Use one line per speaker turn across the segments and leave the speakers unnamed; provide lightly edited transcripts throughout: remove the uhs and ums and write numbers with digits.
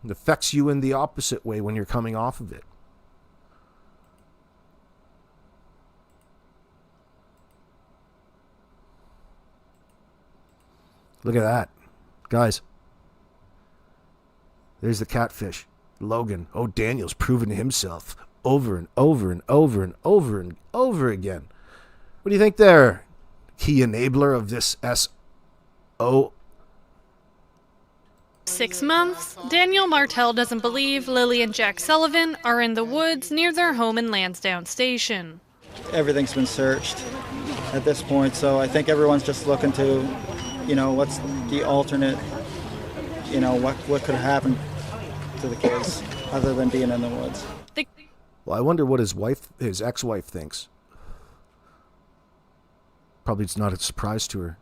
It affects you in the opposite way when you're coming off of it. Look at that. Guys. There's the catfish. Logan. Oh, Daniel's proven himself over and over and over and over and over again. What do you think there? Key enabler of this SO.
6 months, Daniel Martell doesn't believe Lily and Jack Sullivan are in the woods near their home in Lansdowne Station.
Everything's been searched at this point, so I think everyone's just looking to, what's the alternate, what could happen to the kids other than being in the woods.
Well, I wonder what his ex-wife thinks. Probably it's not a surprise to her.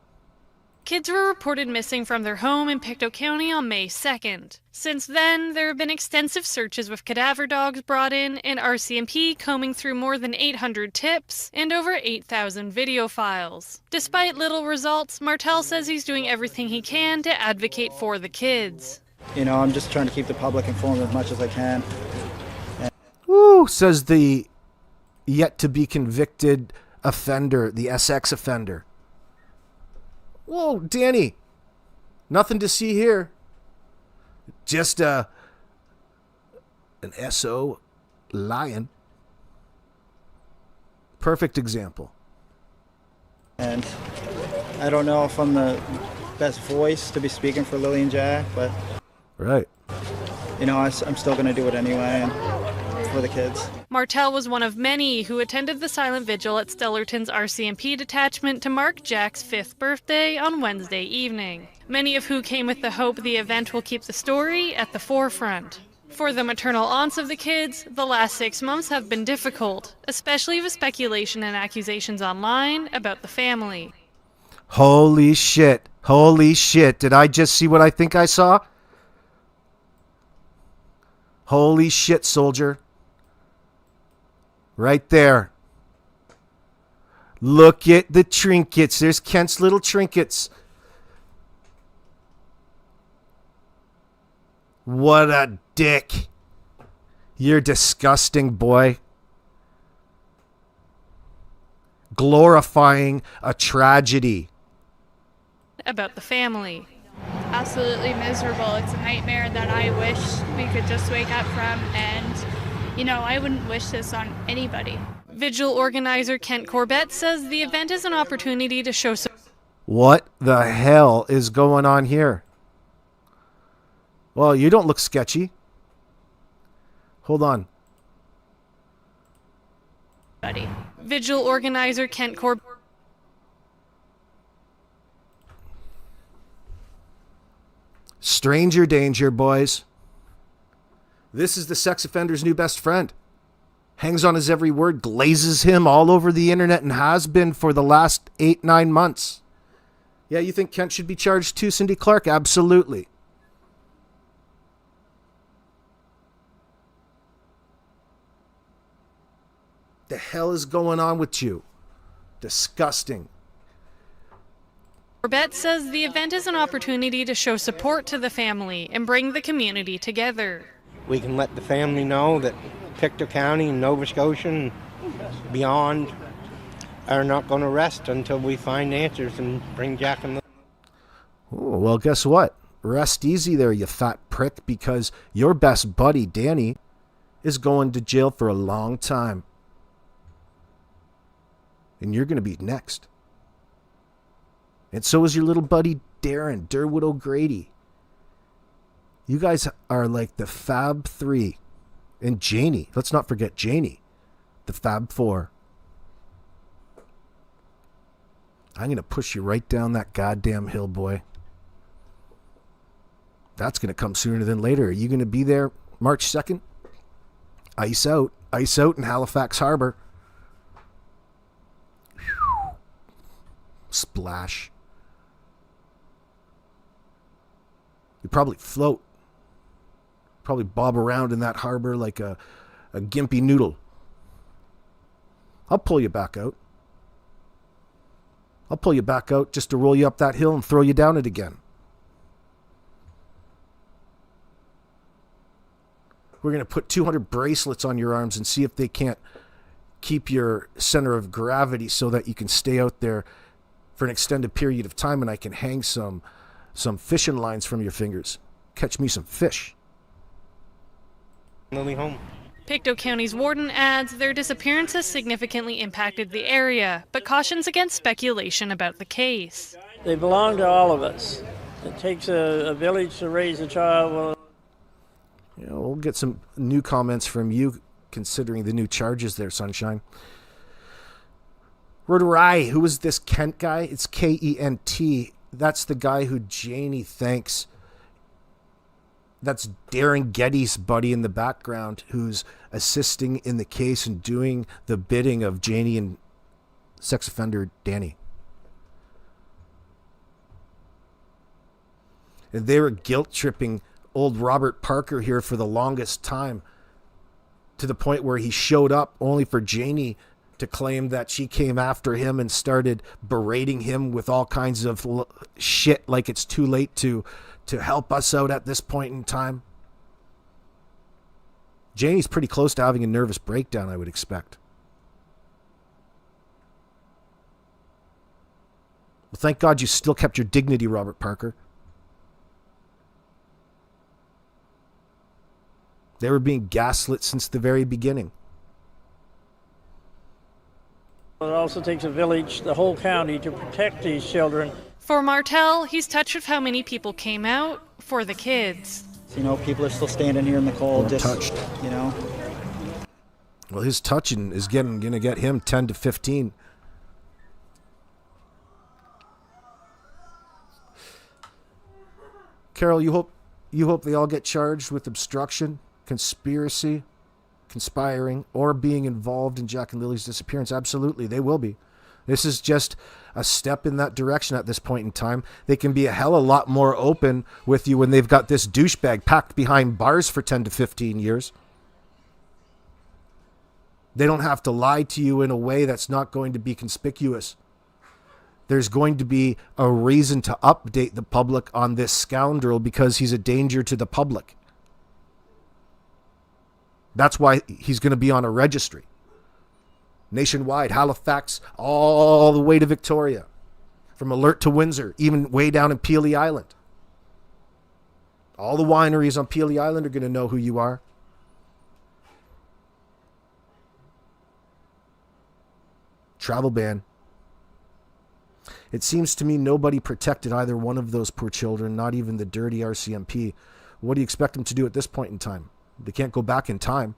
Kids were reported missing from their home in Pictou County on May 2nd. Since then, there have been extensive searches with cadaver dogs brought in and RCMP combing through more than 800 tips and over 8,000 video files. Despite little results, Martell says he's doing everything he can to advocate for the kids.
I'm just trying to keep the public informed as much as I can.
Woo, says the yet-to-be-convicted offender, the SX offender. Whoa, Danny. Nothing to see here. Just an SO lion. Perfect example.
And I don't know if I'm the best voice to be speaking for Lily and Jack, but
right.
I'm still going to do it anyway and for the kids.
Martell was one of many who attended the silent vigil at Stellarton's RCMP detachment to mark Jack's 5th birthday on Wednesday evening. Many of who came with the hope the event will keep the story at the forefront. For the maternal aunts of the kids, the last 6 months have been difficult, especially with speculation and accusations online about the family.
Holy shit. Holy shit. Did I just see what I think I saw? Holy shit, soldier. Right there. Look at the trinkets. There's Kent's little trinkets. What a dick. You're disgusting, boy. Glorifying a tragedy.
About the family.
Absolutely miserable. It's a nightmare that I wish we could just wake up from, and I wouldn't wish this on anybody.
Vigil organizer Kent Corbett says the event is an opportunity to show
What the hell is going on here? Well, you don't look sketchy. Hold on.
Vigil organizer Kent Corbett.
Stranger danger, boys. This is the sex offender's new best friend. Hangs on his every word, glazes him all over the internet, and has been for the last 8-9 months. Yeah, you think Kent should be charged too, Cindy Clark? Absolutely. The hell is going on with you? Disgusting.
Corbett says the event is an opportunity to show support to the family and bring the community together.
We can let the family know that Pictou County and Nova Scotia and beyond are not going to rest until we find answers and bring Jack and the...
Oh, well, guess what? Rest easy there, you fat prick, because your best buddy, Danny, is going to jail for a long time. And you're going to be next. And so is your little buddy, Darren, Derwood O'Grady. You guys are like the Fab Three. And Janie. Let's not forget Janie. The Fab Four. I'm going to push you right down that goddamn hill, boy. That's going to come sooner than later. Are you going to be there March 2nd? Ice out. Ice out in Halifax Harbor. Whew. Splash. You probably float. Probably bob around in that harbor like a gimpy noodle. I'll pull you back out. I'll pull you back out just to roll you up that hill and throw you down it again. We're going to put 200 bracelets on your arms and see if they can't keep your center of gravity so that you can stay out there for an extended period of time, and I can hang some fishing lines from your fingers. Catch me some fish.
We'll be home.
Pictou County's warden adds their disappearances significantly impacted the area, but cautions against speculation about the case.
They belong to all of us. It takes a village to raise a child. Well,
We'll get some new comments from you, considering the new charges there, Sunshine. Roderai, who is this Kent guy? It's Kent. That's the guy who Janie thanks. That's Darren Getty's buddy in the background, who's assisting in the case and doing the bidding of Janie and sex offender Danny. And they were guilt-tripping old Robert Parker here for the longest time, to the point where he showed up only for Janie to claim that she came after him and started berating him with all kinds of shit, like it's too late to help us out at this point in time. Janie's pretty close to having a nervous breakdown, I would expect. Well, thank God you still kept your dignity, Robert Parker. They were being gaslit since the very beginning.
it also takes a village, the whole county, to protect these children.
For Martell, he's touched with how many people came out for the kids.
People are still standing here in the cold, just
touched. Well, his touching is going to get him 10 to 15. Carol, you hope they all get charged with obstruction, conspiracy, conspiring, or being involved in Jack and Lily's disappearance. Absolutely, they will be. This is just a step in that direction at this point in time. They can be a hell of a lot more open with you when they've got this douchebag packed behind bars for 10 to 15 years. They don't have to lie to you in a way that's not going to be conspicuous. There's going to be a reason to update the public on this scoundrel because he's a danger to the public. That's why he's going to be on a registry. Nationwide, Halifax, all the way to Victoria. From Alert to Windsor, even way down in Pelee Island. All the wineries on Pelee Island are going to know who you are. Travel ban. It seems to me nobody protected either one of those poor children, not even the dirty RCMP. What do you expect them to do at this point in time? They can't go back in time.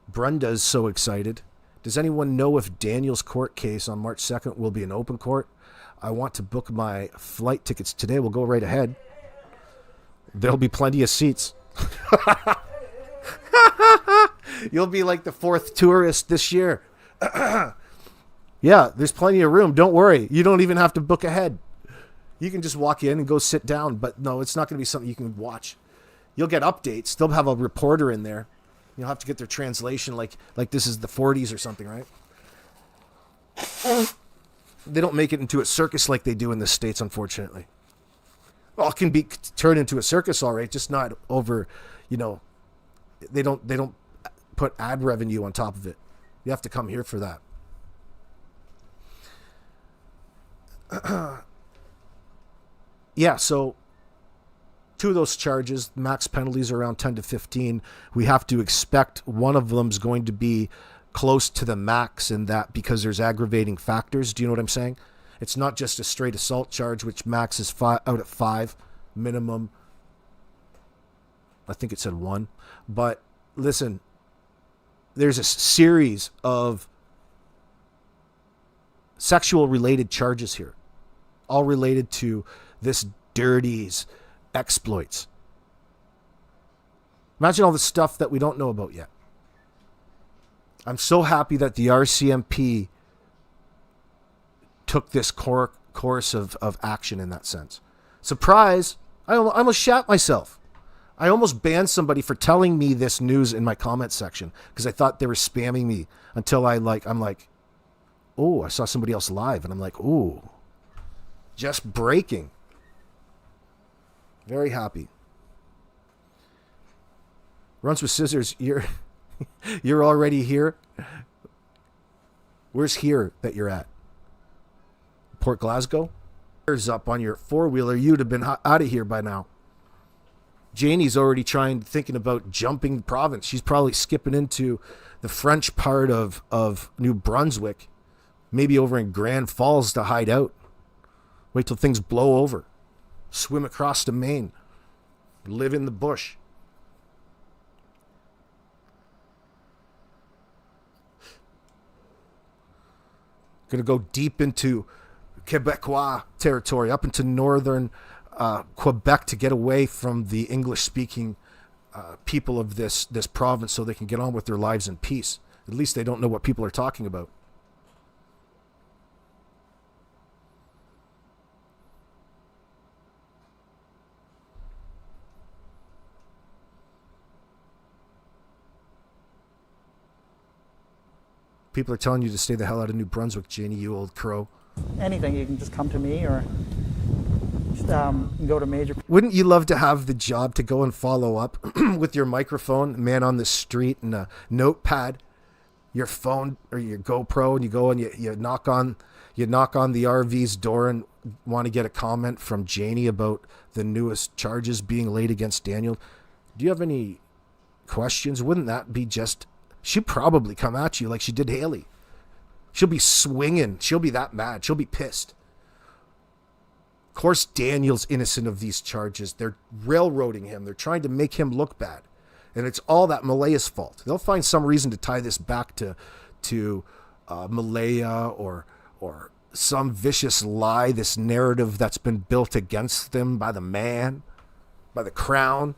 Brenda's so excited. Does anyone know if Daniel's court case on March 2nd will be an open court? I want to book my flight tickets today. We'll go right ahead. There'll be plenty of seats. You'll be like the fourth tourist this year. Yeah, there's plenty of room. Don't worry. You don't even have to book ahead. You can just walk in and go sit down. But no, it's not going to be something you can watch. You'll get updates. They'll have a reporter in there. You'll have to get their translation like this is the 40s or something, right? They don't make it into a circus like they do in the States, unfortunately. Well, it can be turned into a circus, all right, just not over, they don't put ad revenue on top of it. You have to come here for that. Yeah, so two of those charges, max penalties are around 10 to 15. We have to expect one of them's going to be close to the max in that because there's aggravating factors. Do you know what I'm saying? It's not just a straight assault charge, which max is out at 5 minimum. I think it said 1. But listen, there's a series of sexual related charges here, all related to this dirty's exploits. Imagine all the stuff that we don't know about yet. I'm so happy that the RCMP took this course of action in that sense. Surprise! I almost shat myself. I almost banned somebody for telling me this news in my comment section because I thought they were spamming me until I'm like, oh, I saw somebody else live, and I'm like, ooh, just breaking. Very happy. Runs with Scissors, you're already here. Where's here that you're at? Port Glasgow? There's up on your four-wheeler. You'd have been out of here by now. Janie's already thinking about jumping the province. She's probably skipping into the French part of New Brunswick, maybe over in Grand Falls to hide out. Wait till things blow over. Swim across to Maine. Live in the bush. Gonna go deep into Quebecois territory, up into northern Quebec to get away from the English-speaking people of this province so they can get on with their lives in peace. At least they don't know what people are talking about. People are telling you to stay the hell out of New Brunswick, Janie, you old crow.
Anything, you can just come to me or just go to major.
Wouldn't you love to have the job to go and follow up with your microphone, man on the street, and a notepad, your phone or your GoPro, and you go and you knock on the RV's door and want to get a comment from Janie about the newest charges being laid against Daniel? Do you have any questions? Wouldn't that be just... She'd probably come at you like she did Haley. She'll be swinging. She'll be that mad. She'll be pissed. Of course, Daniel's innocent of these charges. They're railroading him. They're trying to make him look bad. And it's all that Malaya's fault. They'll find some reason to tie this back to Malaya or some vicious lie, this narrative that's been built against them by the man, by the crown.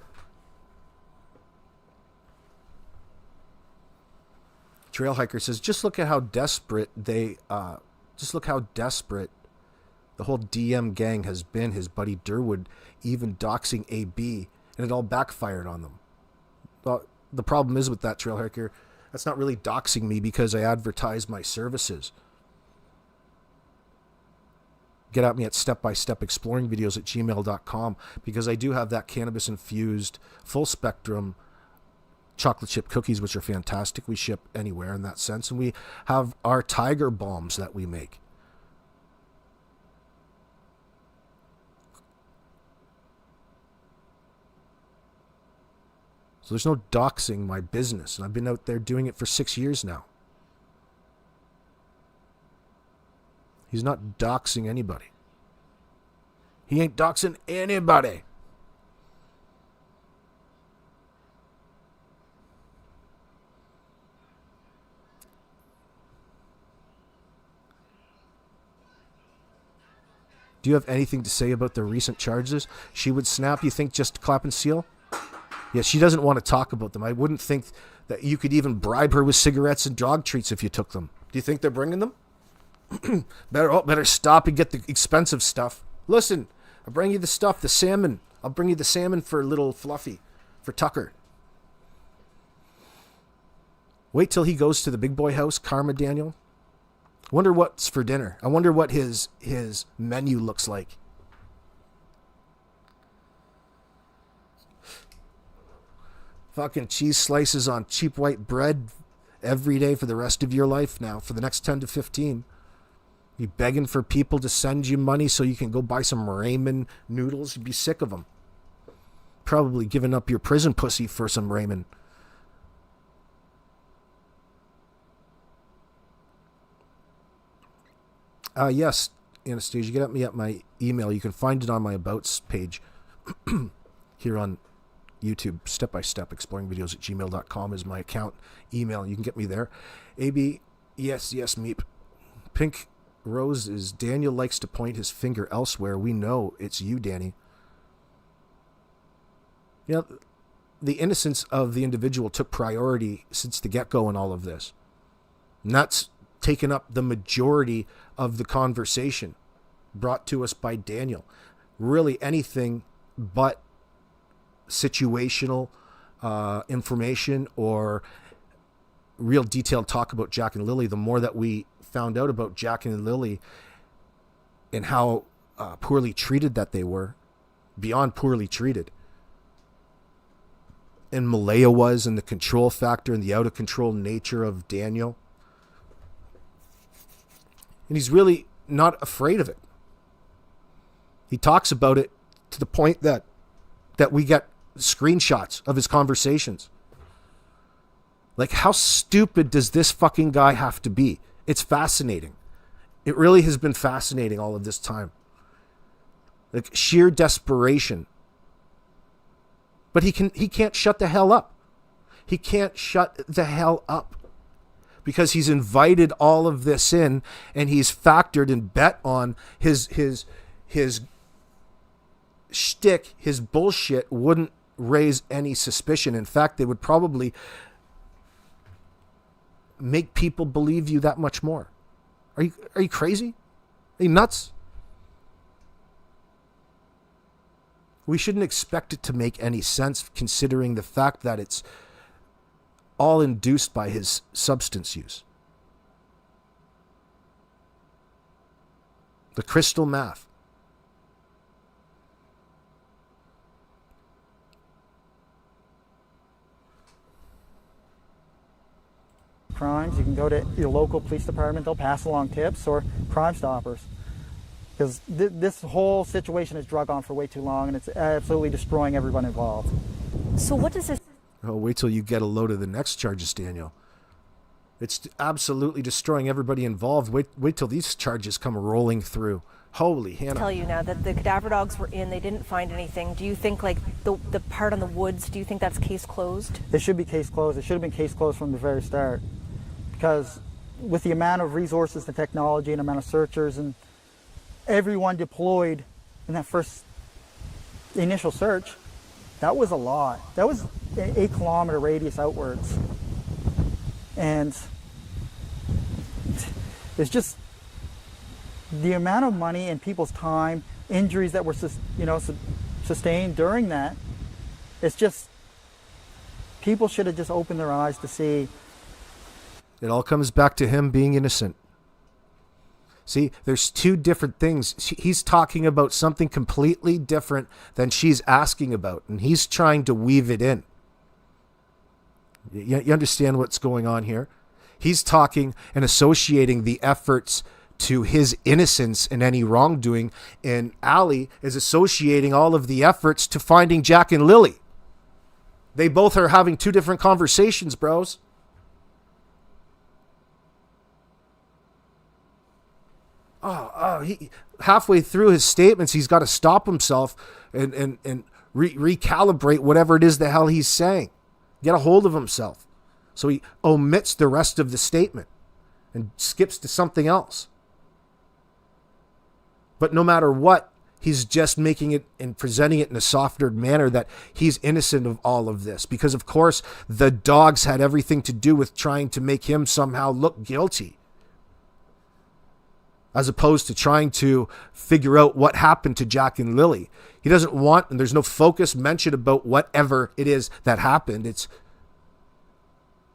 Trail Hiker says, just look how desperate the whole DM gang has been. His buddy Derwood even doxing AB, and it all backfired on them. Well, the problem is with that, Trail Hiker, that's not really doxing me because I advertise my services. Get at me at stepbystepexploringvideos@gmail.com because I do have that cannabis-infused, full-spectrum chocolate chip cookies, which are fantastic. We ship anywhere in that sense. And we have our tiger bombs that we make. So there's no doxing my business. And I've been out there doing it for 6 years now. He's not doxing anybody. He ain't doxing anybody. Do you have anything to say about the recent charges? She would snap, you think, just clap and seal? Yeah, she doesn't want to talk about them. I wouldn't think that you could even bribe her with cigarettes and dog treats if you took them. Do you think they're bringing them? Better stop and get the expensive stuff. Listen, I'll bring you the stuff, the salmon. I'll bring you the salmon for little Fluffy, for Tucker. Wait till he goes to the big boy house, Karma Daniel. Wonder what's for dinner. I wonder what his menu looks like. Fucking cheese slices on cheap white bread every day for the rest of your life now, for the next 10 to 15. You begging for people to send you money so you can go buy some ramen noodles. You'd be sick of them. Probably giving up your prison pussy for some ramen. Yes, Anastasia, get at me at my email. You can find it on my Abouts page here on YouTube. Step by Step exploringvideos@gmail.com is my account email. You can get me there. AB, yes, Meep. Pink Rose is Daniel likes to point his finger elsewhere. We know it's you, Danny. You know, the innocence of the individual took priority since the get-go in all of this. And that's taken up the majority of the conversation brought to us by Daniel. Really anything but situational information or real detailed talk about Jack and Lily. The more that we found out about Jack and Lily and how poorly treated that they were, beyond poorly treated. And Malaya was, and the control factor and the out of control nature of Daniel. And he's really not afraid of it. He talks about it to the point that we get screenshots of his conversations. Like, how stupid does this fucking guy have to be? It's fascinating. It really has been fascinating all of this time. Like, sheer desperation. But he can't shut the hell up. He can't shut the hell up. Because he's invited all of this in, and he's factored and bet on his shtick, his bullshit wouldn't raise any suspicion. In fact, they would probably make people believe you that much more. Are you crazy? Are you nuts? We shouldn't expect it to make any sense, considering the fact that it's all induced by his substance use. The crystal meth.
Crimes, you can go to your local police department, they'll pass along tips, or Crime Stoppers. Because this whole situation has drug on for way too long, and it's absolutely destroying everyone involved.
So what does this...
Oh, wait till you get a load of the next charges, Daniel. It's absolutely destroying everybody involved. Wait till these charges come rolling through. Holy Hannah.
Tell you now that the cadaver dogs were in, they didn't find anything. Do you think, like, the part on the woods, do you think that's case closed?
It should be case closed. It should have been case closed from the very start. Because with the amount of resources and technology and amount of searchers and everyone deployed in that first initial search, that was a lot. That was an 8-kilometer radius outwards. And it's just the amount of money and people's time, injuries that were sustained during that. It's just, people should have just opened their eyes to see.
It all comes back to him being innocent. See, there's two different things. He's talking about something completely different than she's asking about, and he's trying to weave it in. You understand what's going on here? He's talking and associating the efforts to his innocence and any wrongdoing, and Allie is associating all of the efforts to finding Jack and Lily. They both are having two different conversations, bros. He halfway through his statements, he's got to stop himself and recalibrate whatever it is the hell he's saying. Get a hold of himself. So he omits the rest of the statement and skips to something else. But no matter what, he's just making it and presenting it in a softer manner that he's innocent of all of this. Because, of course, the dogs had everything to do with trying to make him somehow look guilty, as opposed to trying to figure out what happened to Jack and Lily. He doesn't want, and there's no focus mentioned about whatever it is that happened. It's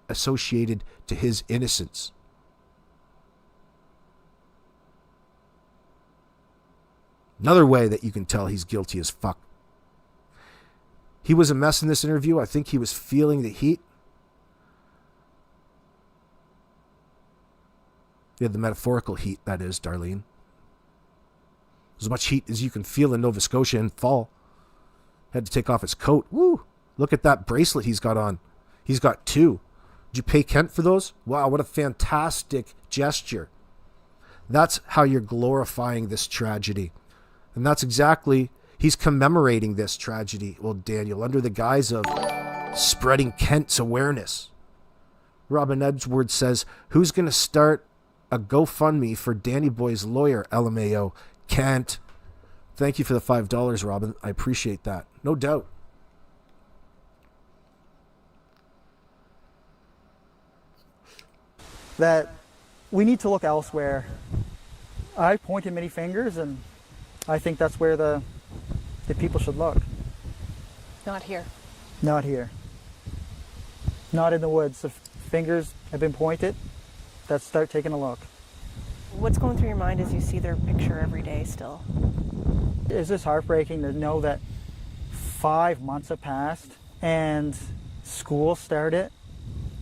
associated to his innocence. Another way that you can tell he's guilty as fuck. He was a mess in this interview. I think he was feeling the heat. Yeah, the metaphorical heat, that is, Darlene. As much heat as you can feel in Nova Scotia in fall. Had to take off his coat. Woo! Look at that bracelet he's got on. He's got 2. Did you pay Kent for those? Wow, what a fantastic gesture. That's how you're glorifying this tragedy. And that's exactly, he's commemorating this tragedy, well, Daniel, under the guise of spreading Kent's awareness. Robin Edgeworth says, who's going to start a GoFundMe for Danny Boy's lawyer, LMAO? Kent. Thank you for the $5, Robin. I appreciate that. No doubt.
That we need to look elsewhere. I pointed many fingers, and I think that's where the people should look.
Not here.
Not here. Not in the woods. If fingers have been pointed, let's start taking a look.
What's going through your mind as you see their picture every day still?
It's just heartbreaking to know that 5 months have passed and school started,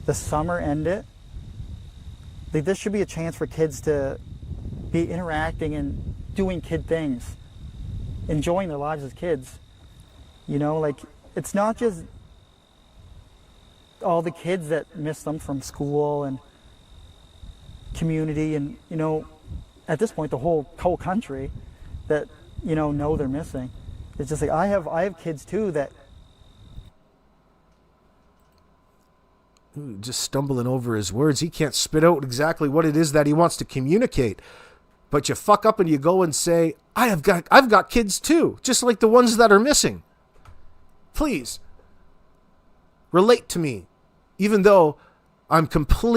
the summer ended. Like, this should be a chance for kids to be interacting and doing kid things, enjoying their lives as kids. You know, like, it's not just all the kids that miss them from school and community and, you know, at this point the whole country that, you know they're missing. It's just like I have kids too that
just stumbling over his words. He can't spit out exactly what it is that he wants to communicate. But you fuck up and you go and say, I've got kids too, just like the ones that are missing. Please relate to me, even though I'm completely